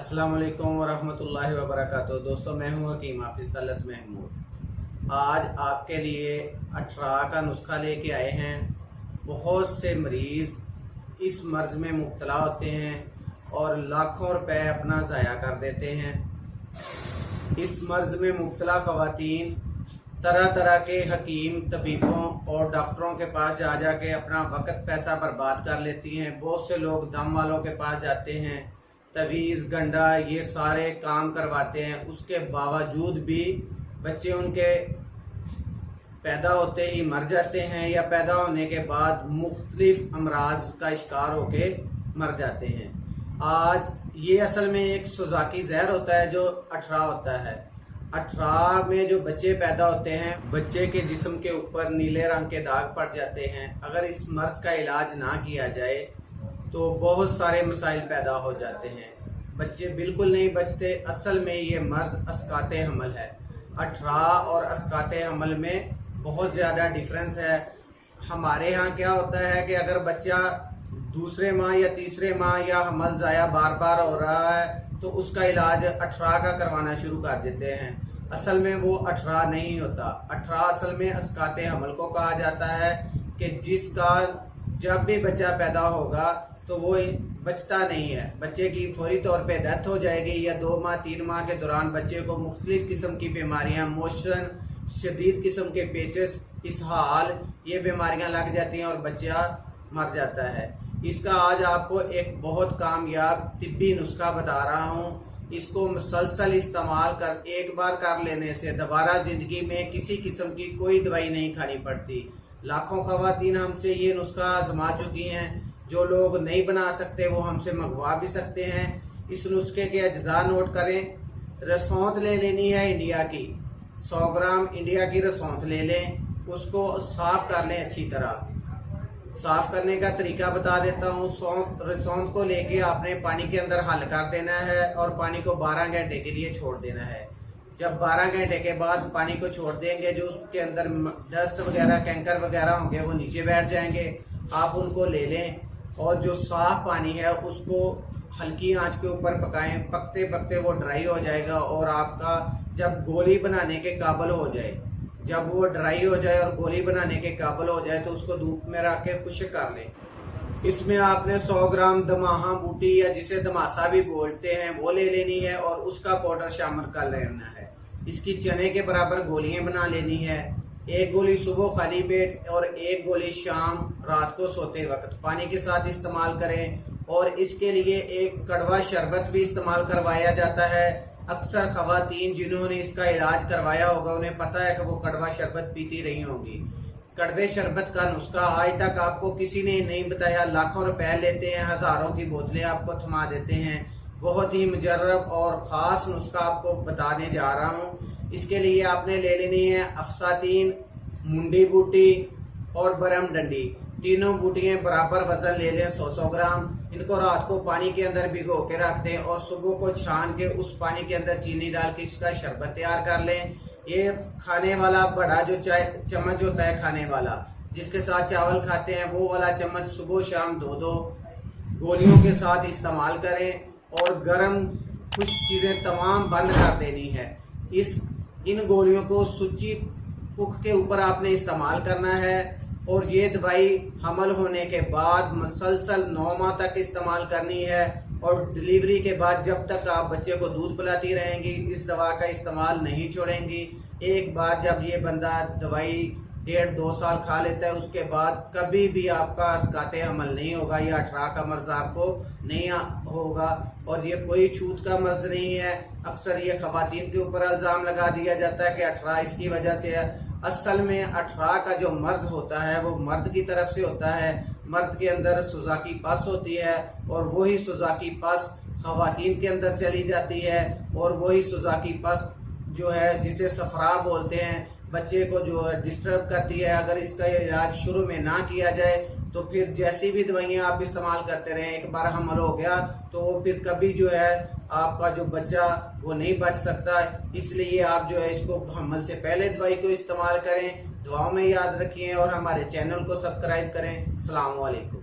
अस्सलाम वालेकुम वरहमतुल्लाहि वबरकातुहू। दोस्तों, मैं हूं हकीम हाफिज तलत महमूद। आज आपके लिए 18 का नुस्खा लेके आए हैं। बहुत से मरीज़ इस मर्ज़ में मुब्तला होते हैं और लाखों रुपए अपना ज़ाया कर देते हैं। इस मर्ज़ में मुब्तला ख़वातीन तरह तरह के हकीम, तबीबों और डॉक्टरों के पास जा जाके अपना वक़्त पैसा बर्बाद कर लेती हैं। बहुत से लोग दम वालों के पास जाते हैं, तवीज़, गंडा, ये सारे काम करवाते हैं। उसके बावजूद भी बच्चे उनके पैदा होते ही मर जाते हैं या पैदा होने के बाद मुख्तलिफ अमराज का शिकार होके मर जाते हैं। आज ये असल में एक सुजाकी जहर होता है जो 18 होता है। 18 में जो बच्चे पैदा होते हैं, बच्चे के जिस्म के ऊपर नीले रंग के दाग पड़ जाते हैं। अगर इस मर्ज का इलाज ना किया जाए तो बहुत सारे मसाइल पैदा हो जाते हैं। बच्चे बिल्कुल नहीं बचते। असल में ये मर्ज अस्काते हमल है। 18 और अस्काते हमल में बहुत ज़्यादा डिफरेंस है। हमारे यहाँ क्या होता है कि अगर बच्चा दूसरे माह या तीसरे माह या हमल ज़ाया बार बार हो रहा है तो उसका इलाज 18 का करवाना शुरू कर देते हैं। असल में वो 18 नहीं होता। 18 असल में अस्काते हमल को कहा जाता है कि जिसका जब भी बच्चा पैदा होगा तो वो बचता नहीं है। बच्चे की फौरी तौर पे डेथ हो जाएगी या 2 माह 3 माह के दौरान बच्चे को मुख्तलिफ किस्म की बीमारियां, मोशन, शदीद किस्म के पेचेस, इसहाल, ये बीमारियां लग जाती हैं और बच्चा मर जाता है। इसका आज आपको एक बहुत कामयाब तिब्बी नुस्खा बता रहा हूँ। इसको मुसलसल इस्तेमाल कर एक बार कर लेने से दोबारा जिंदगी में किसी किस्म की कोई दवाई नहीं खानी पड़ती। लाखों ख़वातीन हमसे ये नुस्खा आजमा चुकी हैं। जो लोग नहीं बना सकते वो हमसे मंगवा भी सकते हैं। इस नुस्खे के अज्जा नोट करें। रसौंत ले लेनी है इंडिया की, 100 ग्राम इंडिया की रसौंत ले लें। उसको साफ कर लें अच्छी तरह। साफ करने का तरीका बता देता हूँ। रसौंत को लेके आपने पानी के अंदर हल कर देना है और पानी को 12 घंटे के लिए छोड़ देना है। जब 12 घंटे के बाद पानी को छोड़ देंगे, जो उसके अंदर डस्ट वगैरह, कैंकर वगैरह होंगे वो नीचे बैठ जाएंगे। आप उनको ले लें और जो साफ पानी है उसको हल्की आंच के ऊपर पकाएं। पकते पकते वो ड्राई हो जाएगा और आपका जब गोली बनाने के काबिल हो जाए, जब वो ड्राई हो जाए और गोली बनाने के काबिल हो जाए तो उसको धूप में रख के खुश्क कर लें। इसमें आपने 100 ग्राम दमाहा बूटी या जिसे दमासा भी बोलते हैं वो ले लेनी है और उसका पाउडर शामिल कर लेना है। इसकी चने के बराबर गोलियां बना लेनी है। 1 गोली सुबह खाली पेट और 1 गोली शाम रात को सोते वक्त पानी के साथ इस्तेमाल करें। और इसके लिए एक कड़वा शरबत भी इस्तेमाल करवाया जाता है। अक्सर ख़वातीन जिन्होंने इसका इलाज करवाया होगा उन्हें पता है कि वो कड़वा शरबत पीती रही होंगी। कड़वे शरबत का नुस्खा आज तक आपको किसी ने नहीं बताया। लाखों रुपए लेते हैं, हजारों की बोतलें आपको थमा देते हैं। बहुत ही मुजर्रब और ख़ास नुस्खा आपको बताने जा रहा हूँ। इसके लिए आपने ले लेनी है अफसातीन, मुंडी बूटी और बरम डंडी। तीनों बूटियां बराबर वजन ले लें, 100-100 ग्राम। इनको रात को पानी के अंदर भिगो के रख दें और सुबह को छान के उस पानी के अंदर चीनी डाल के इसका शरबत तैयार कर लें। ये खाने वाला बड़ा जो चाय चम्मच होता है, खाने वाला जिसके साथ चावल खाते हैं, वो वाला चम्मच सुबह शाम 2-2 गोलियों के साथ इस्तेमाल करें। और गर्म खुश्क चीजें तमाम बंद कर देनी है। इन गोलियों को सूची कुक के ऊपर आपने इस्तेमाल करना है और ये दवाई हमल होने के बाद मुसलसल 9 माह तक इस्तेमाल करनी है। और डिलीवरी के बाद जब तक आप बच्चे को दूध पिलाती रहेंगी, इस दवा का इस्तेमाल नहीं छोड़ेंगी। एक बार जब ये बंदा दवाई 1.5-2 साल खा लेता है उसके बाद कभी भी आपका अस्काते हमल नहीं होगा या 18 का मर्ज आपको नहीं होगा। और ये कोई छूत का मर्ज नहीं है। अक्सर ये ख़वातीन के ऊपर इल्ज़ाम लगा दिया जाता है कि 18 इसकी वजह से है। असल में 18 का जो मर्ज होता है वो मर्द की तरफ से होता है। मर्द के अंदर सुजाकी पस होती है और वही सुजाकी पस ख़वातीन के अंदर चली जाती है। और वही सुजाकी पस जो है जिसे सफरा बोलते हैं, बच्चे को जो है डिस्टर्ब करती है। अगर इसका इलाज शुरू में ना किया जाए तो फिर जैसी भी दवाइयाँ आप इस्तेमाल करते रहें, एक बार हमल हो गया तो वो फिर कभी जो है आपका जो बच्चा वो नहीं बच सकता। इसलिए आप जो है इसको हमल से पहले दवाई को इस्तेमाल करें। दुआओं में याद रखिए और हमारे चैनल को सब्सक्राइब करें। अस्सलाम वालेकुम।